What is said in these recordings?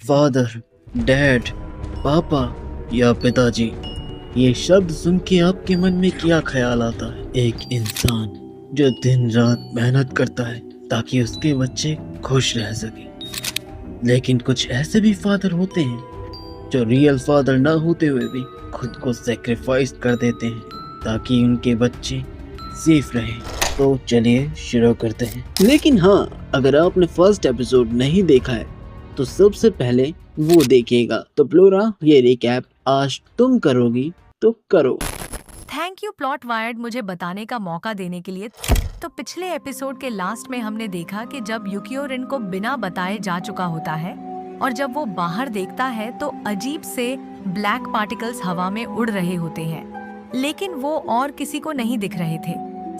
Father, dad, पापा या पिताजी, ये शब्द सुन के आपके मन में क्या ख्याल आता है? एक इंसान जो दिन रात मेहनत करता है ताकि उसके बच्चे खुश रह सके। लेकिन कुछ ऐसे भी फादर होते हैं जो रियल फादर ना होते हुए भी खुद को सेक्रीफाइस कर देते हैं ताकि उनके बच्चे सेफ रहें। तो चलिए शुरू करते हैं। लेकिन हाँ, अगर आपने फर्स्ट एपिसोड नहीं देखा है तो सबसे पहले वो देखिएगा। तो फ्लोरा, ये रिकैप आज तुम करोगी तो करो। थैंक यू प्लॉट वायर्ड मुझे बताने का मौका देने के लिए। तो पिछले एपिसोड के लास्ट में हमने देखा कि जब युकियो रिन को बिना बताए जा चुका होता है और जब वो बाहर देखता है तो अजीब से ब्लैक पार्टिकल्स हवा में उड़ रहे होते हैं, लेकिन वो और किसी को नहीं दिख रहे थे,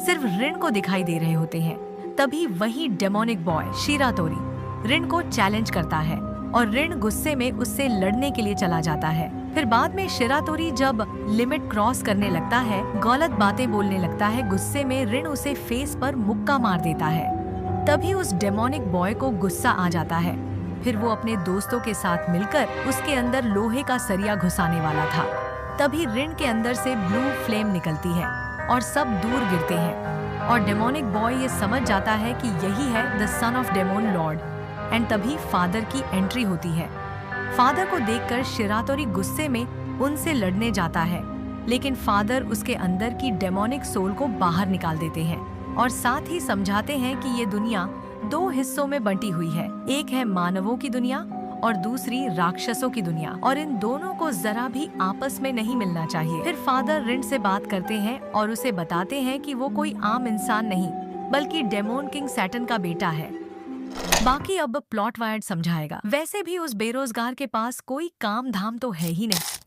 सिर्फ रिन को दिखाई दे रहे होते हैं। तभी वही डेमोनिक बॉय शिरातोरी रिन को चैलेंज करता है और रिन गुस्से में उससे लड़ने के लिए चला जाता है। फिर बाद में शिरातोरी जब लिमिट क्रॉस करने लगता है, गलत बातें बोलने लगता है, गुस्से में रिन उसे फेस पर मुक्का मार देता है। तभी उस डेमोनिक बॉय को गुस्सा आ जाता है। फिर वो अपने दोस्तों के साथ मिलकर उसके अंदर लोहे का सरिया घुसाने वाला था। तभी रिन के अंदर से ब्लू फ्लेम निकलती है और सब दूर गिरते हैं और डेमोनिक बॉय ये समझ जाता है कि यही है the son of demon Lord. And तभी फादर की एंट्री होती है। फादर को देखकर शिरातोरी गुस्से में उनसे लड़ने जाता है, लेकिन फादर उसके अंदर की डेमोनिक सोल को बाहर निकाल देते हैं और साथ ही समझाते हैं कि ये दुनिया दो हिस्सों में बंटी हुई है, एक है मानवों की दुनिया और दूसरी राक्षसों की दुनिया, और इन दोनों को जरा भी आपस में नहीं मिलना चाहिए। फिर फादर रिन से बात करते हैं और उसे बताते हैं कि वो कोई आम इंसान नहीं बल्कि डेमोन किंग सैटन का बेटा है। बाकी अब प्लॉट वायर्ड समझाएगा। वैसे भी उस बेरोजगार के पास कोई काम धाम तो है ही नहीं।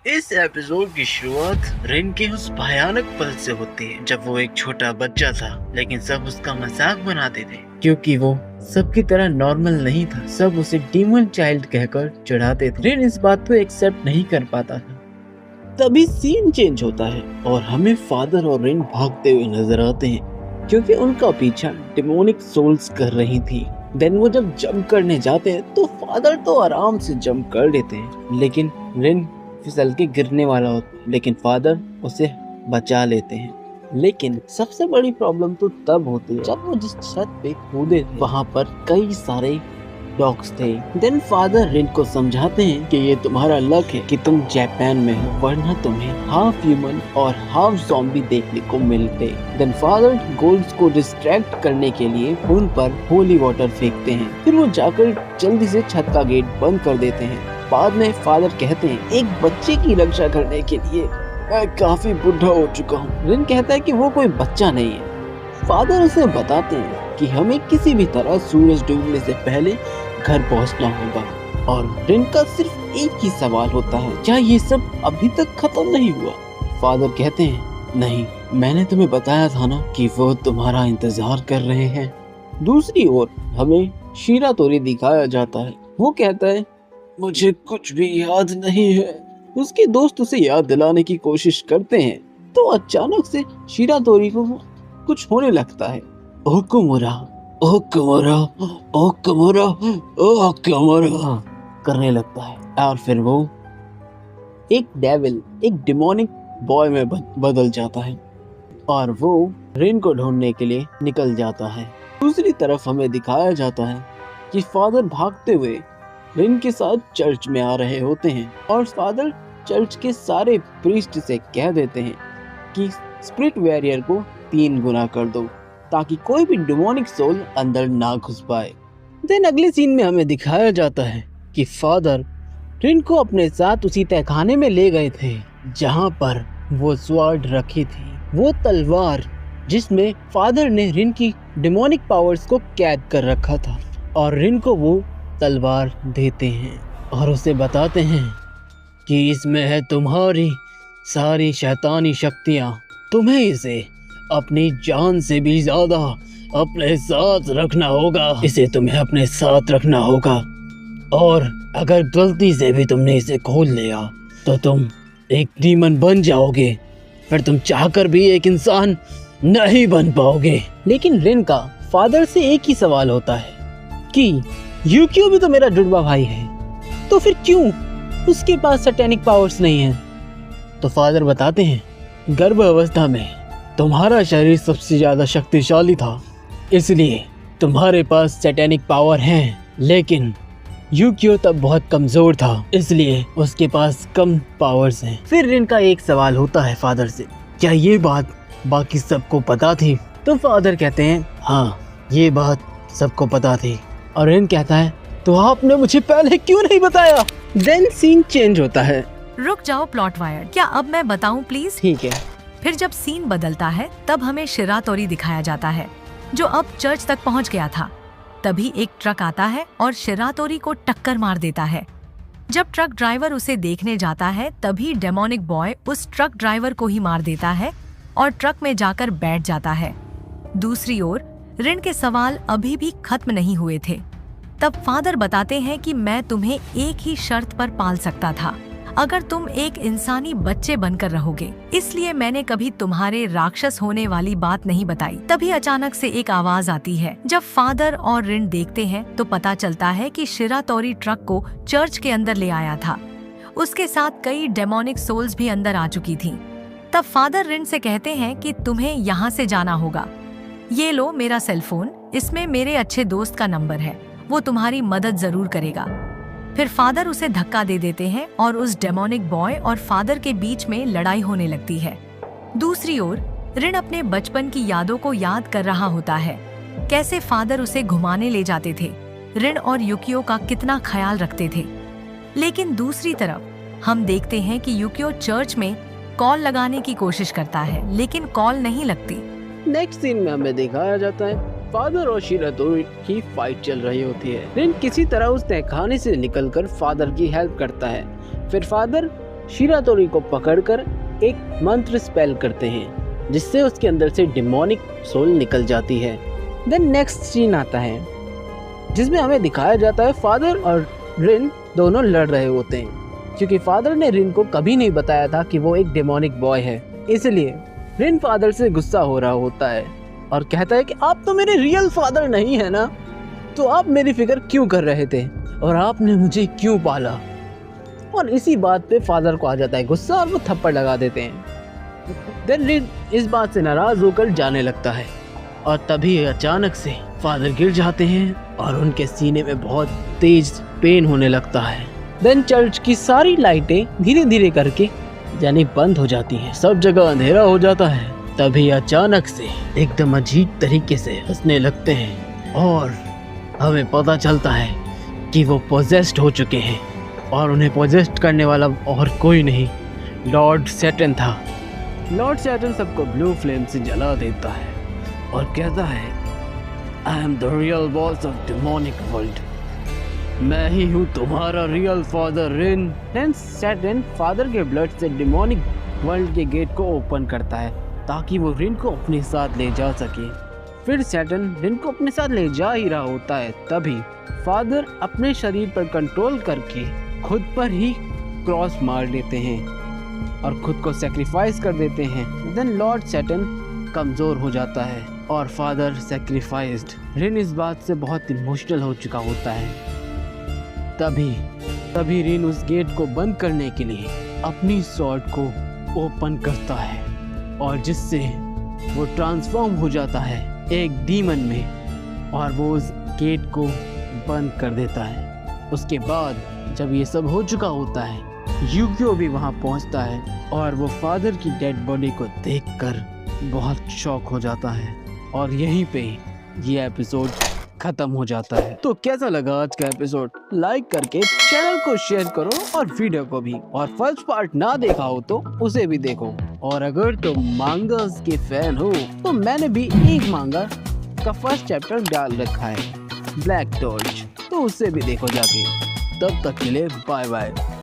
इस एपिसोड की शुरुआत रिन के उस भयानक पल से होती है जब वो एक छोटा बच्चा था, लेकिन सब उसका मजाक बनाते थे क्योंकि वो सबकी तरह नॉर्मल नहीं था। सब उसे डीमन चाइल्ड कहकर चिढ़ाते थे। रिन इस बात को एक्सेप्ट नहीं कर पाता था। तभी सीन चेंज होता है और हमें फादर और रिन भागते हुए नजर आते हैं क्योंकि उनका पीछा डेमोनिक सोल्स कर रही थी। देन वो जब जंप करने जाते हैं तो फादर तो आराम से जंप कर लेते हैं, लेकिन रिन फिसल के गिरने वाला होता है, लेकिन फादर उसे बचा लेते हैं। लेकिन सबसे बड़ी प्रॉब्लम तो तब होती है जब वो जिस छत पे कूदे थे वहाँ पर कई सारे डॉग्स थे। देन फादर रिन को समझाते हैं कि ये तुम्हारा लक है कि तुम जापान में हो, वरना तुम्हें हाफ ह्यूमन और हाफ ज़ॉम्बी देखने को मिलते। देन फादर गोल्ड्स को डिस्ट्रैक्ट करने के लिए उन पर होली वाटर फेंकते हैं। फिर वो जाकर जल्दी से छत का गेट बंद कर देते हैं। बाद में फादर कहते हैं, एक बच्चे की रक्षा करने के लिए मैं काफी बुढ़ा हो चुका हूँ। रिन कहता है कि वो कोई बच्चा नहीं है। फादर उसे बताते हैं कि हमें किसी भी तरह सूरज डूबने से पहले घर पहुंचना होगा और रिन का सिर्फ एक ही सवाल होता है, क्या ये सब अभी तक खत्म नहीं हुआ? फादर कहते हैं, नहीं, मैंने तुम्हें बताया था ना कि वो तुम्हारा इंतजार कर रहे हैं। दूसरी ओर हमें शिरातोरी दिखाया जाता है। वो कहता है, मुझे कुछ भी याद नहीं है। उसके दोस्त उसे याद दिलाने की कोशिश करते हैं तो अचानक से शिरातोरी को कुछ होने लगता है। ओकुमुरा, ओकुमुरा, ओकुमुरा, ओकुमुरा करने लगता है और फिर वो एक डेविल, एक डिमोनिक बॉय में बदल जाता है और वो रिन को ढूंढने के लिए निकल जाता है। दूसरी तरफ हमें दिखाया जाता है कि फादर भागते हुए रिन के साथ चर्च में आ रहे होते हैं और फादर चर्च के सारे प्रीस्ट से कह देते हैं कि स्पिरिट बैरियर को 3 गुना कर दो ताकि कोई भी डिमोनिक सोल अंदर ना घुस पाए। देन अगले सीन में हमें दिखाया जाता है कि फादर रिन को अपने साथ उसी तहखाने में ले गए थे जहां पर वो स्वॉर्ड रखी थी, वो तलवार जिसमें फादर ने रिन की डिमोनिक पावर्स को कैद कर रखा था, और रिन को वो तलवार देते हैं और उसे बताते हैं कि इसमें है तुम्हारी सारी शैतानी शक्तियाँ, तुम्हें इसे अपनी जान से भी ज्यादा अपने साथ रखना होगा, इसे तुम्हें अपने साथ रखना होगा, और अगर गलती से भी तुमने इसे खोल लिया तो तुम एक डीमन बन जाओगे, फिर तुम चाहकर भी एक इंसान नहीं बन पाओगे। लेकिन रिन का फादर से एक ही सवाल होता है कि यूकियो भी तो मेरा जुड़वा भाई है, तो फिर क्यों उसके पास सैटेनिक पावर्स नहीं है। तो फादर बताते हैं, गर्भ अवस्था में तुम्हारा शरीर सबसे ज्यादा शक्तिशाली था, इसलिए तुम्हारे पास सैटेनिक पावर हैं, लेकिन यूकियो तब बहुत कमजोर था, इसलिए उसके पास कम पावर्स हैं। फिर रिन का एक सवाल होता है फादर से, क्या ये बात बाकी सबको पता थी। तो फादर कहते हैं, हाँ ये बात सबको पता थी। और रिन कहता है, तो आपने मुझे पहले क्यों नहीं बताया। देन सीन चेंज होता है। रुक जाओ प्लॉट वायर, क्या अब मैं बताऊं प्लीज? ठीक है। फिर जब सीन बदलता है तब हमें शिरातोरी दिखाया जाता है, जो अब चर्च तक पहुंच गया था। तभी एक ट्रक आता है और शिरातोरी को टक्कर मार देता है। जब ट्रक ड्राइवर उसे देखने जाता है तभी डेमोनिक बॉय उस ट्रक ड्राइवर को ही मार देता है और ट्रक में जाकर बैठ जाता है। दूसरी ओर रिन के सवाल अभी भी खत्म नहीं हुए थे। तब फादर बताते हैं कि मैं तुम्हें एक ही शर्त पर पाल सकता था, अगर तुम एक इंसानी बच्चे बनकर रहोगे, इसलिए मैंने कभी तुम्हारे राक्षस होने वाली बात नहीं बताई। तभी अचानक से एक आवाज आती है। जब फादर और रिन देखते हैं तो पता चलता है कि शिरातोरी ट्रक को चर्च के अंदर ले आया था। उसके साथ कई डेमोनिक सोल्स भी अंदर आ चुकी थीं। तब फादर रिन से कहते हैं कि तुम्हें यहाँ से जाना होगा। ये लो मेरा सेलफोन, इसमें मेरे अच्छे दोस्त का नंबर है, वो तुम्हारी मदद जरूर करेगा। फिर फादर उसे धक्का दे देते हैं और उस डेमोनिक बॉय और फादर के बीच में लड़ाई होने लगती है। दूसरी ओर रिन अपने बचपन की यादों को याद कर रहा होता है, कैसे फादर उसे घुमाने ले जाते थे, रिन और यूकियो का कितना ख्याल रखते थे। लेकिन दूसरी तरफ हम देखते हैं कि यूकियो चर्च में कॉल लगाने की कोशिश करता है, लेकिन कॉल नहीं लगती। नेक्स्ट सीन में हमें दिखाया जाता है फादर और शिरातोरी की फाइट चल रही होती है। रिन किसी तरह उस तहखाने से निकलकर फादर की हेल्प करता है। फिर फादर शिरातोरी को पकड़कर एक मंत्र स्पेल करते हैं, जिससे उसके अंदर से डिमोनिक सोल निकल जाती है। देन नेक्स्ट सीन आता है, जिसमें हमें दिखाया जाता है फादर और रिन दोनों लड़ रहे होते हैं, क्योंकि फादर ने रिन को कभी नहीं बताया था कि वो एक डिमोनिक बॉय है। इसलिए रिन फादर से गुस्सा हो रहा होता है और कहता है कि आप तो मेरे रियल फादर नहीं है ना, तो आप मेरी फिक्र क्यों कर रहे थे और आपने मुझे क्यों पाला। और इसी बात पे फादर को आ जाता है गुस्सा और वो थप्पड़ लगा देते हैं। देन रिन इस बात से नाराज होकर जाने लगता है और तभी अचानक से फादर गिर जाते हैं और उनके सीने में बहुत तेज पेन होने लगता है। देन चर्च की सारी लाइटें धीरे धीरे करके यानी बंद हो जाती हैं, सब जगह अंधेरा हो जाता है। तभी अचानक से एकदम अजीब तरीके से हंसने लगते हैं और हमें पता चलता है कि वो पोजेस्ड हो चुके हैं और उन्हें पोजेस्ड करने वाला और कोई नहीं, लॉर्ड सैटन था। लॉर्ड सैटन सबको ब्लू फ्लेम से जला देता है और कहता है, I am the real boss of demonic world, मैं ही हूँ तुम्हारा रियल फादर रिन। देन सैटन फादर के ब्लड से डेमोनिक वर्ल्ड के गेट को ओपन करता है ताकि वो रिन को अपने साथ ले जा सके। फिर सैटन रिन को अपने साथ ले जा ही रहा होता है, तभी फादर अपने शरीर पर कंट्रोल करके खुद पर ही क्रॉस मार लेते हैं और खुद को सेक्रीफाइस कर देते हैं। देन लॉर्ड सैटन कमजोर हो जाता है और फादर सेक्रीफाइस्ड। रिन इस बात से बहुत इमोशनल हो चुका होता है। तभी रिन उस गेट को बंद करने के लिए अपनी स्वॉर्ड को ओपन करता है और जिससे वो ट्रांसफॉर्म हो जाता है एक डीमन में और वो उस गेट को बंद कर देता है। उसके बाद जब ये सब हो चुका होता है, यूकियो भी वहाँ पहुँचता है और वो फादर की डेड बॉडी को देखकर बहुत शॉक हो जाता है और यहीं पे ये एपिसोड खत्म हो जाता है। तो कैसा लगा आज का एपिसोड? लाइक करके चैनल को शेयर करो और वीडियो को भी, और फर्स्ट पार्ट ना देखा हो तो उसे भी देखो। और अगर तुम मांगास के फैन हो तो मैंने भी एक मांगा का फर्स्ट चैप्टर डाल रखा है, ब्लैक टॉर्च, तो उसे भी देखो जाके। तब तक के लिए बाय बाय।